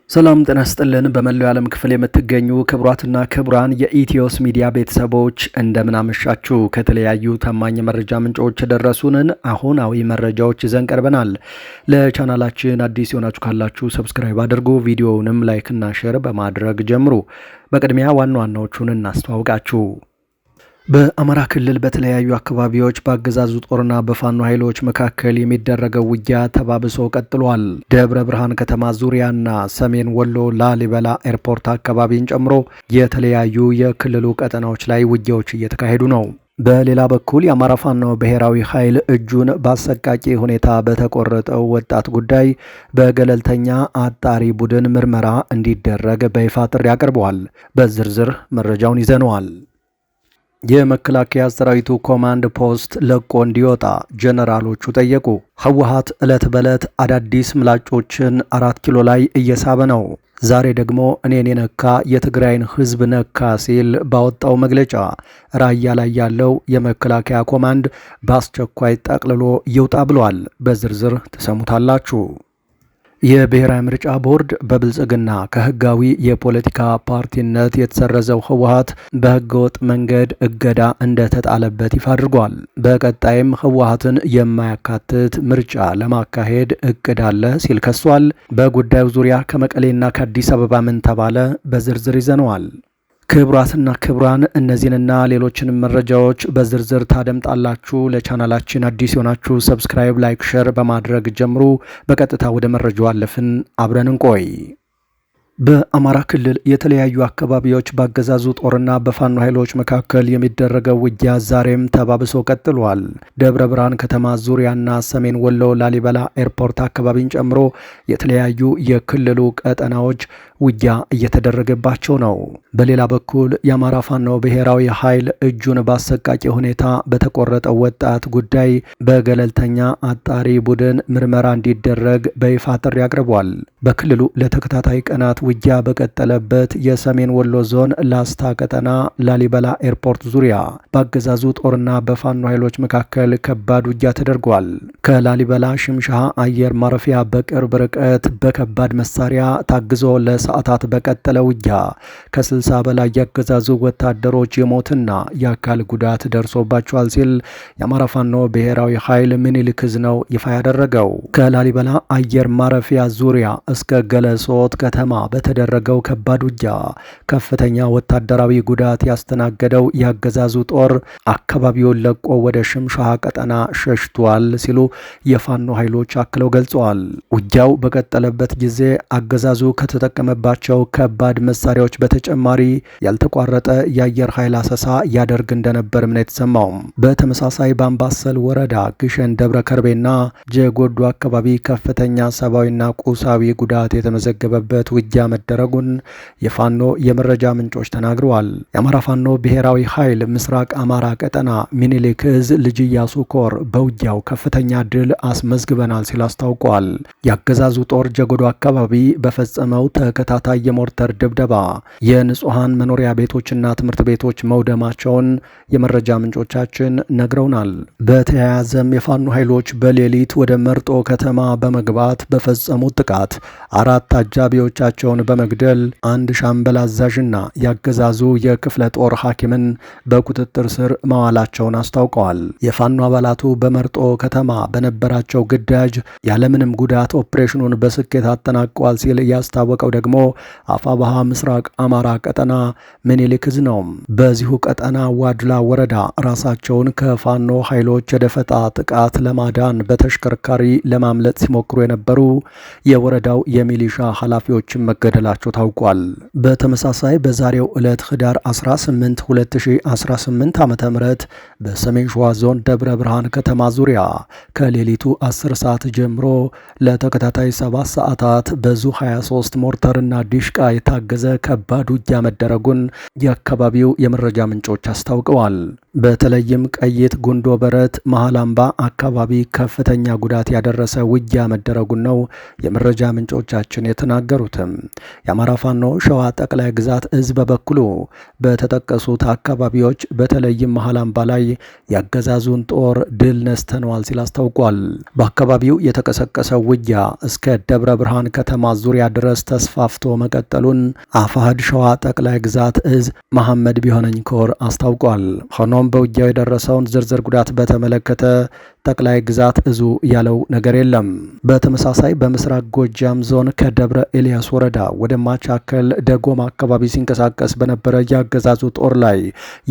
ሰላም ጤና ይስጥልን። በመላው ዓለም ክፍል የምትገኙ ክቡራትና ክቡራን የኢትዮስ ሚዲያ ቤተሰቦች እንደምን አመሻችሁ። ከተለያዩ ታማኝ መረጃ ምንጮች የደረሱንን አሁናዊ መረጃዎች ይዘን ቀርበናል። ለቻናላችን አዲስ የሆናችሁ ካላችሁ ሰብስክራይብ አድርጉ፣ ቪዲዮውንም ላይክና ሼር በማድረግ ጀምሩ። በቅድሚያ ዋና ዋናዎቹን እናስተዋውቃችሁ። በአማራ ክልል በተለያዩ አካባቢዎች በአገዛዙ ጦርና በፋኖ ኃይሎች መካከል የሚደረገው ውጊያ ተባብሶ ቀጥሏል። ደብረ ብርሃን ከተማ ዙሪያና ሰሜን ወሎ ላሊበላ ኤርፖርት አካባቢን ጨምሮ የተለያዩ የክልሉ ቀጠናዎች ላይ ውጊያዎች እየተካሄዱ ነው። በሌላ በኩል የአማራ ፋኖ ብሔራዊ ኃይል እጁን በአሰቃቂ ሁኔታ በተቆረጠው ወጣት ጉዳይ በገለልተኛ አጣሪ ቡድን ምርመራ እንዲደረግ በይፋ ጥሪ አቅርበዋል። በዝርዝር መረጃውን ይዘነዋል። የመከላከያ ሰራዊቱ ኮማንድ ፖስት ለቆ እንዲወጣ ጀነራሎቹ ጠየቁ። ህወሓት ዕለት በዕለት አዳዲስ ምላጮችን 4 ኪሎ ላይ እየሳበ ነው። ዛሬ ደግሞ እኔን የነካ የትግራይን ህዝብ ነካ ሲል ባወጣው መግለጫ ራያ ላይ ያለው የመከላከያ ኮማንድ በአስቸኳይ ጠቅልሎ ይውጣ ብሏል። በዝርዝር ትሰሙታላችሁ። የብሔራዊ ምርጫ ቦርድ በብልጽግና ከህጋዊ የፖለቲካ ፓርቲነት የተሰረዘው ህወሓት በህገወጥ መንገድ እገዳ እንደተጣለበት ይፋ አድርጓል። በቀጣይም ህወሓትን የማያካትት ምርጫ ለማካሄድ እቅድ አለ ሲል ከሷል። በጉዳዩ ዙሪያ ከመቀሌና ከአዲስ አበባ ምን ተባለ? በዝርዝር ይዘነዋል። ክቡራትና ክቡራን እነዚህንና ሌሎችንም መረጃዎች በዝርዝር ታደምጣላችሁ። ለቻናላችን አዲስ የሆናችሁ ሰብስክራይብ፣ ላይክ፣ ሼር በማድረግ ጀምሩ። በቀጥታ ወደ መረጃው አለፍን። አብረን እንቆይ። በአማራ ክልል የተለያዩ አካባቢዎች በአገዛዙ ጦርና በፋኖ ኃይሎች መካከል የሚደረገው ውጊያ ዛሬም ተባብሶ ቀጥሏል። ደብረ ብርሃን ከተማ ዙሪያና ሰሜን ወሎ ላሊበላ ኤርፖርት አካባቢን ጨምሮ የተለያዩ የክልሉ ቀጠናዎች ውጊያ እየተደረገባቸው ነው። በሌላ በኩል የአማራ ፋኖ ብሔራዊ ኃይል እጁን በአሰቃቂ ሁኔታ በተቆረጠው ወጣት ጉዳይ በገለልተኛ አጣሪ ቡድን ምርመራ እንዲደረግ በይፋ ጥሪ አቅርቧል። በክልሉ ለተከታታይ ቀናት ውጊያ በቀጠለበት የሰሜን ወሎ ዞን ላስታ ቀጠና ላሊበላ ኤርፖርት ዙሪያ በአገዛዙ ጦርና በፋኖ ኃይሎች መካከል ከባድ ውጊያ ተደርጓል። ከላሊበላ ሽምሻ አየር ማረፊያ በቅርብ ርቀት በከባድ መሳሪያ ታግዞ ለሰዓታት በቀጠለ ውጊያ ከ60 በላይ ያገዛዙ ወታደሮች የሞትና የአካል ጉዳት ደርሶባቸዋል ሲል የአማራ ፋኖ ብሔራዊ ኃይል ምኒልክ ዕዝ ነው ይፋ ያደረገው። ከላሊበላ አየር ማረፊያ ዙሪያ እስከ ገለሶት ከተማ በተደረገው ከባድ ውጊያ ከፍተኛ ወታደራዊ ጉዳት ያስተናገደው ያገዛዙ ጦር አካባቢውን ለቆ ወደ ሽምሻ ቀጠና ሸሽቷል ሲሉ የፋኖ ኃይሎች አክለው ገልጸዋል። ውጊያው በቀጠለበት ጊዜ አገዛዙ ከተጠቀመባቸው ከባድ መሳሪያዎች በተጨማሪ ያልተቋረጠ የአየር ኃይል አሰሳ ያደርግ እንደነበርም ነው የተሰማው። በተመሳሳይ በአምባሰል ወረዳ ግሸን ደብረ ከርቤና ጀጎዶ አካባቢ ከፍተኛ ሰብአዊና ቁሳዊ ጉዳት የተመዘገበበት ውጊያ መደረጉን የፋኖ የመረጃ ምንጮች ተናግረዋል። የአማራ ፋኖ ብሔራዊ ኃይል ምስራቅ አማራ ቀጠና ሚኒሊክ ዕዝ ልጅ ኢያሱ ኮር በውጊያው ከፍተኛ ድል አስመዝግበናል ሲል አስታውቋል። የአገዛዙ ጦር ጀጎዶ አካባቢ በፈጸመው ተከታታይ የሞርተር ድብደባ የንጹሐን መኖሪያ ቤቶችና ትምህርት ቤቶች መውደማቸውን የመረጃ ምንጮቻችን ነግረውናል። በተያያዘም የፋኖ ኃይሎች በሌሊት ወደ መርጦ ከተማ በመግባት በፈጸሙት ጥቃት 4 አጃቢዎቻቸውን በመግደል አንድ ሻምበል አዛዥና ያገዛዙ የክፍለ ጦር ሐኪምን በቁጥጥር ስር ማዋላቸውን አስታውቀዋል። የፋኖ አባላቱ በመርጦ ከተማ በነበራቸው ግዳጅ ያለምንም ጉዳት ኦፕሬሽኑን በስኬት አጠናቀዋል ሲል ያስታወቀው ደግሞ አፋባሃ ምስራቅ አማራ ቀጠና ምኒልክ ዕዝ ነው። በዚሁ ቀጠና ዋድላ ወረዳ ራሳቸውን ከፋኖ ኃይሎች የደፈጣ ጥቃት ለማዳን በተሽከርካሪ ለማምለጥ ሲሞክሩ የነበሩ የወረዳው የሚሊሻ ኃላፊዎችን መገደላቸው ታውቋል። በተመሳሳይ በዛሬው ዕለት ህዳር 18 2018 ዓ.ም በሰሜን ሸዋ ዞን ደብረ ብርሃን ከተማ ዙሪያ ከሌሊቱ 10 ሰዓት ጀምሮ ለተከታታይ 7 ሰዓታት በዙ 23 ሞርተርና በሞርተርና ዲሽቃ የታገዘ ከባድ ውጊያ መደረጉን የአካባቢው የመረጃ ምንጮች አስታውቀዋል። በተለይም ቀይት ጉንዶ በረት መሃል አምባ አካባቢ ከፍተኛ ጉዳት ያደረሰ ውጊያ መደረጉን ነው የመረጃ ምንጮቻችን የተናገሩትም። የአማራ ፋኖ ሸዋ ጠቅላይ ግዛት እዝ በበኩሉ በተጠቀሱት አካባቢዎች በተለይም መሃል አምባ ላይ ያገዛዙን ጦር ድል ነስተነዋል ሲል አስታውቋል። በአካባቢው የተቀሰቀሰው ውጊያ እስከ ደብረ ብርሃን ከተማ ዙሪያ ድረስ ተስፋፍቶ መቀጠሉን አፋሕድ ሸዋ ጠቅላይ ግዛት እዝ መሐመድ ቢሆነኝ ኮር አስታውቋል። ሆኖም በውጊያው የደረሰውን ዝርዝር ጉዳት በተመለከተ ጠቅላይ ግዛት እዙ ያለው ነገር የለም። በተመሳሳይ በምስራቅ ጎጃም ዞን ከደብረ ኤልያስ ወረዳ ወደ ማቻከል ደጎማ አካባቢ ሲንቀሳቀስ በነበረ ያገዛዙ ጦር ላይ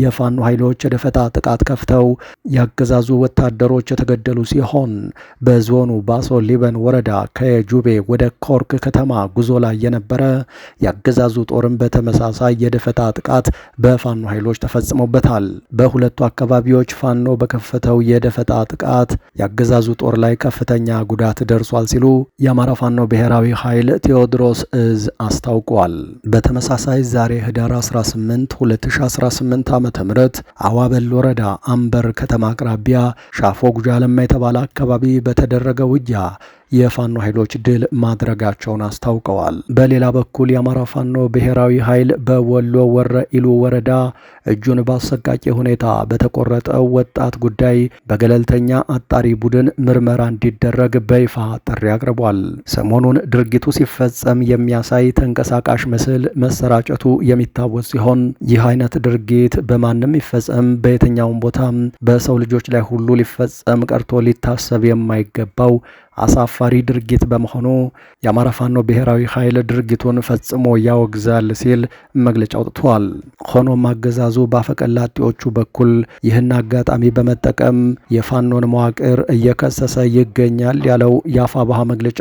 የፋኖ ኃይሎች የደፈጣ ጥቃት ከፍተው ያገዛዙ ወታደሮች የተገደሉ ሲሆን በዞኑ ባሶ ሊበን ወረዳ ከጁቤ ወደ ኮርክ ከተማ ጉዞ ላይ የነበረ ያገዛዙ ጦርም በተመሳሳይ የደፈጣ ጥቃት በፋኖ ኃይሎች ተፈጽሞበታል። በሁለቱ አካባቢዎች ፋኖ በከፈተው የደፈጣ ጥቃት ያገዛዙ ጦር ላይ ከፍተኛ ጉዳት ደርሷል ሲሉ የአማራ ፋኖ ብሔራዊ ኃይል ቴዎድሮስ እዝ አስታውቋል። በተመሳሳይ ዛሬ ህዳር 18 2018 ዓ.ም አዋበል ወረዳ አምበር ከተማ አቅራቢያ ሻፎ ጉጃለማ የተባለ አካባቢ በተደረገ ውጊያ የፋኖ ኃይሎች ድል ማድረጋቸውን አስታውቀዋል። በሌላ በኩል የአማራ ፋኖ ብሔራዊ ኃይል በወሎ ወረ ኢሉ ወረዳ እጁን በአሰቃቂ ሁኔታ በተቆረጠው ወጣት ጉዳይ በገለልተኛ አጣሪ ቡድን ምርመራ እንዲደረግ በይፋ ጥሪ አቅርቧል። ሰሞኑን ድርጊቱ ሲፈጸም የሚያሳይ ተንቀሳቃሽ ምስል መሰራጨቱ የሚታወስ ሲሆን ይህ አይነት ድርጊት በማንም ይፈጸም በየትኛውም ቦታ በሰው ልጆች ላይ ሁሉ ሊፈጸም ቀርቶ ሊታሰብ የማይገባው አሳፋሪ ድርጊት በመሆኑ የአማራ ፋኖ ብሔራዊ ኃይል ድርጊቱን ፈጽሞ ያወግዛል ሲል መግለጫ አውጥቷል። ሆኖም አገዛዙ በአፈቀላጤዎቹ በኩል ይህን አጋጣሚ በመጠቀም የፋኖን መዋቅር እየከሰሰ ይገኛል ያለው የአፋብኃ መግለጫ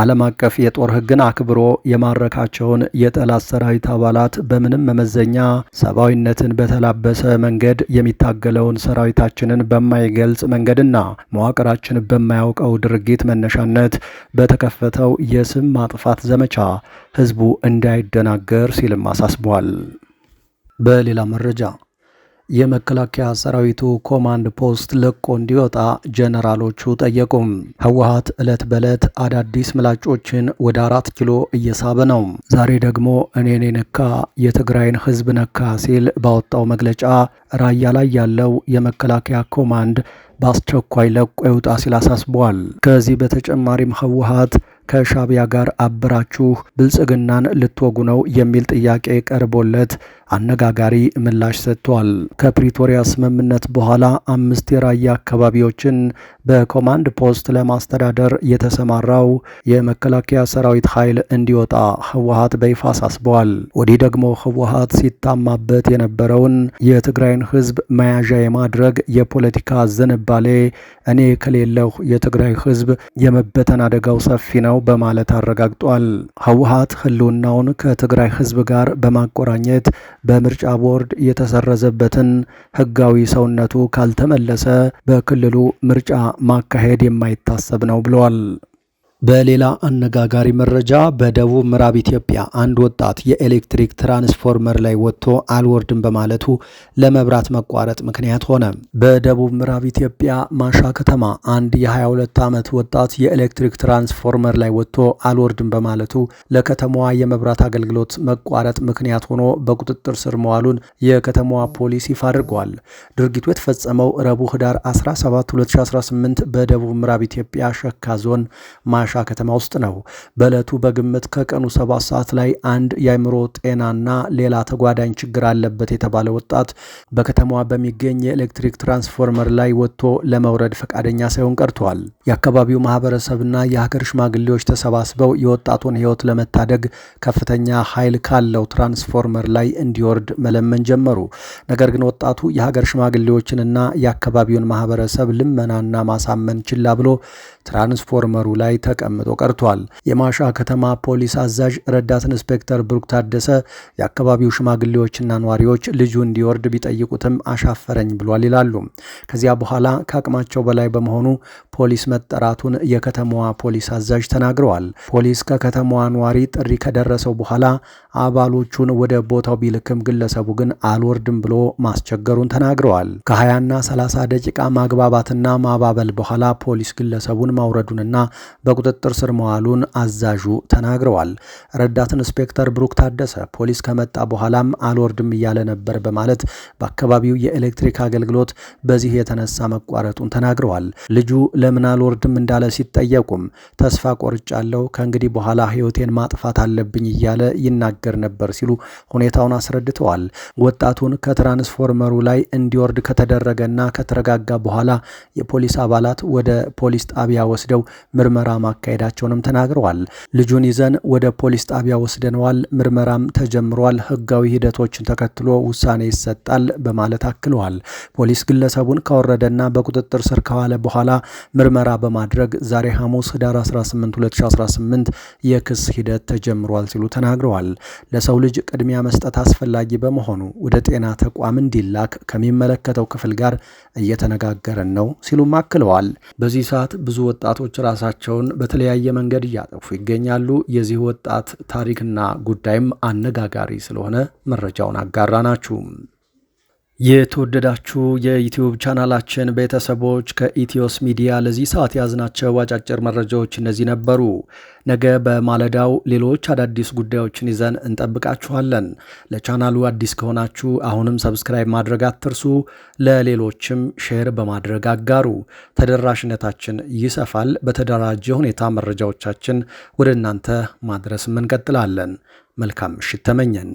ዓለም አቀፍ የጦር ሕግን አክብሮ የማረካቸውን የጠላት ሰራዊት አባላት በምንም መመዘኛ ሰብአዊነትን በተላበሰ መንገድ የሚታገለውን ሰራዊታችንን በማይገልጽ መንገድና መዋቅራችን በማያውቀው ድርጊት መነሻነት በተከፈተው የስም ማጥፋት ዘመቻ ህዝቡ እንዳይደናገር ሲልም አሳስቧል። በሌላ መረጃ የመከላከያ ሰራዊቱ ኮማንድ ፖስት ለቆ እንዲወጣ ጀነራሎቹ ጠየቁም። ህወሓት ዕለት በዕለት አዳዲስ ምላጮችን ወደ 4 ኪሎ እየሳበ ነው። ዛሬ ደግሞ እኔን ነካ የትግራይን ህዝብ ነካ ሲል ባወጣው መግለጫ ራያ ላይ ያለው የመከላከያ ኮማንድ በአስቸኳይ ለቆ ይውጣ ሲል አሳስቧል። ከዚህ በተጨማሪም ህወሓት ከሻቢያ ጋር አብራችሁ ብልጽግናን ልትወጉ ነው የሚል ጥያቄ ቀርቦለት አነጋጋሪ ምላሽ ሰጥቷል። ከፕሪቶሪያ ስምምነት በኋላ 5 የራያ አካባቢዎችን በኮማንድ ፖስት ለማስተዳደር የተሰማራው የመከላከያ ሰራዊት ኃይል እንዲወጣ ህወሓት በይፋ አሳስበዋል። ወዲህ ደግሞ ህወሓት ሲታማበት የነበረውን የትግራይን ህዝብ መያዣ የማድረግ የፖለቲካ ዝንባሌ እኔ ከሌለሁ የትግራይ ህዝብ የመበተን አደጋው ሰፊ ነው በማለት አረጋግጧል። ህወሓት ህልውናውን ከትግራይ ህዝብ ጋር በማቆራኘት በምርጫ ቦርድ የተሰረዘበትን ህጋዊ ሰውነቱ ካልተመለሰ በክልሉ ምርጫ ማካሄድ የማይታሰብ ነው ብለዋል። በሌላ አነጋጋሪ መረጃ በደቡብ ምዕራብ ኢትዮጵያ አንድ ወጣት የኤሌክትሪክ ትራንስፎርመር ላይ ወጥቶ አልወርድም በማለቱ ለመብራት መቋረጥ ምክንያት ሆነ። በደቡብ ምዕራብ ኢትዮጵያ ማሻ ከተማ አንድ የ22 ዓመት ወጣት የኤሌክትሪክ ትራንስፎርመር ላይ ወጥቶ አልወርድም በማለቱ ለከተማዋ የመብራት አገልግሎት መቋረጥ ምክንያት ሆኖ በቁጥጥር ስር መዋሉን የከተማዋ ፖሊስ ይፋ አድርጓል። ድርጊቱ የተፈጸመው ረቡዕ ህዳር 17 2018 በደቡብ ምዕራብ ኢትዮጵያ ሸካ ዞን ማሻ ከተማ ውስጥ ነው። በዕለቱ በግምት ከቀኑ 7 ሰዓት ላይ አንድ የአእምሮ ጤናና ሌላ ተጓዳኝ ችግር አለበት የተባለ ወጣት በከተማዋ በሚገኝ የኤሌክትሪክ ትራንስፎርመር ላይ ወጥቶ ለመውረድ ፈቃደኛ ሳይሆን ቀርቷል። የአካባቢው ማህበረሰብና የሀገር ሽማግሌዎች ተሰባስበው የወጣቱን ሕይወት ለመታደግ ከፍተኛ ኃይል ካለው ትራንስፎርመር ላይ እንዲወርድ መለመን ጀመሩ። ነገር ግን ወጣቱ የሀገር ሽማግሌዎችንና የአካባቢውን ማህበረሰብ ልመናና ማሳመን ችላ ብሎ ትራንስፎርመሩ ላይ ተቀምጦ ቀርቷል። የማሻ ከተማ ፖሊስ አዛዥ ረዳት ኢንስፔክተር ብሩክ ታደሰ የአካባቢው ሽማግሌዎችና ነዋሪዎች ልጁ እንዲወርድ ቢጠይቁትም አሻፈረኝ ብሏል ይላሉ። ከዚያ በኋላ ከአቅማቸው በላይ በመሆኑ ፖሊስ መጠራቱን የከተማዋ ፖሊስ አዛዥ ተናግረዋል። ፖሊስ ከከተማዋ ነዋሪ ጥሪ ከደረሰው በኋላ አባሎቹን ወደ ቦታው ቢልክም ግለሰቡ ግን አልወርድም ብሎ ማስቸገሩን ተናግረዋል። ከ20ና 30 ደቂቃ ማግባባትና ማባበል በኋላ ፖሊስ ግለሰቡን ማውረዱንና በቁጥጥር ስር መዋሉን አዛዡ ተናግረዋል። ረዳት ኢንስፔክተር ብሩክ ታደሰ ፖሊስ ከመጣ በኋላም አልወርድም እያለ ነበር በማለት በአካባቢው የኤሌክትሪክ አገልግሎት በዚህ የተነሳ መቋረጡን ተናግረዋል። ልጁ ለምን አልወርድም እንዳለ ሲጠየቁም ተስፋ ቆርጫለሁ፣ ከእንግዲህ በኋላ ሕይወቴን ማጥፋት አለብኝ እያለ ይናገር ነበር ሲሉ ሁኔታውን አስረድተዋል። ወጣቱን ከትራንስፎርመሩ ላይ እንዲወርድ ከተደረገና ከተረጋጋ በኋላ የፖሊስ አባላት ወደ ፖሊስ ጣቢያ ወስደው ምርመራ ማካሄዳቸውንም ተናግረዋል። ልጁን ይዘን ወደ ፖሊስ ጣቢያ ወስደነዋል፣ ምርመራም ተጀምሯል፣ ሕጋዊ ሂደቶችን ተከትሎ ውሳኔ ይሰጣል በማለት አክለዋል። ፖሊስ ግለሰቡን ካወረደና በቁጥጥር ስር ከዋለ በኋላ ምርመራ በማድረግ ዛሬ ሐሙስ ህዳር 18 2018 የክስ ሂደት ተጀምሯል ሲሉ ተናግረዋል። ለሰው ልጅ ቅድሚያ መስጠት አስፈላጊ በመሆኑ ወደ ጤና ተቋም እንዲላክ ከሚመለከተው ክፍል ጋር እየተነጋገረን ነው ሲሉም አክለዋል። በዚህ ሰዓት ብዙ ወጣቶች ራሳቸውን በተለያየ መንገድ እያጠፉ ይገኛሉ። የዚህ ወጣት ታሪክና ጉዳይም አነጋጋሪ ስለሆነ መረጃውን አጋራናችሁ። የተወደዳችሁ የዩቲዩብ ቻናላችን ቤተሰቦች ከኢትዮስ ሚዲያ ለዚህ ሰዓት ያዝናቸው አጫጭር መረጃዎች እነዚህ ነበሩ። ነገ በማለዳው ሌሎች አዳዲስ ጉዳዮችን ይዘን እንጠብቃችኋለን። ለቻናሉ አዲስ ከሆናችሁ አሁንም ሰብስክራይብ ማድረግ አትርሱ። ለሌሎችም ሼር በማድረግ አጋሩ። ተደራሽነታችን ይሰፋል። በተደራጀ ሁኔታ መረጃዎቻችን ወደ እናንተ ማድረስም እንቀጥላለን። መልካም ምሽት ተመኘን።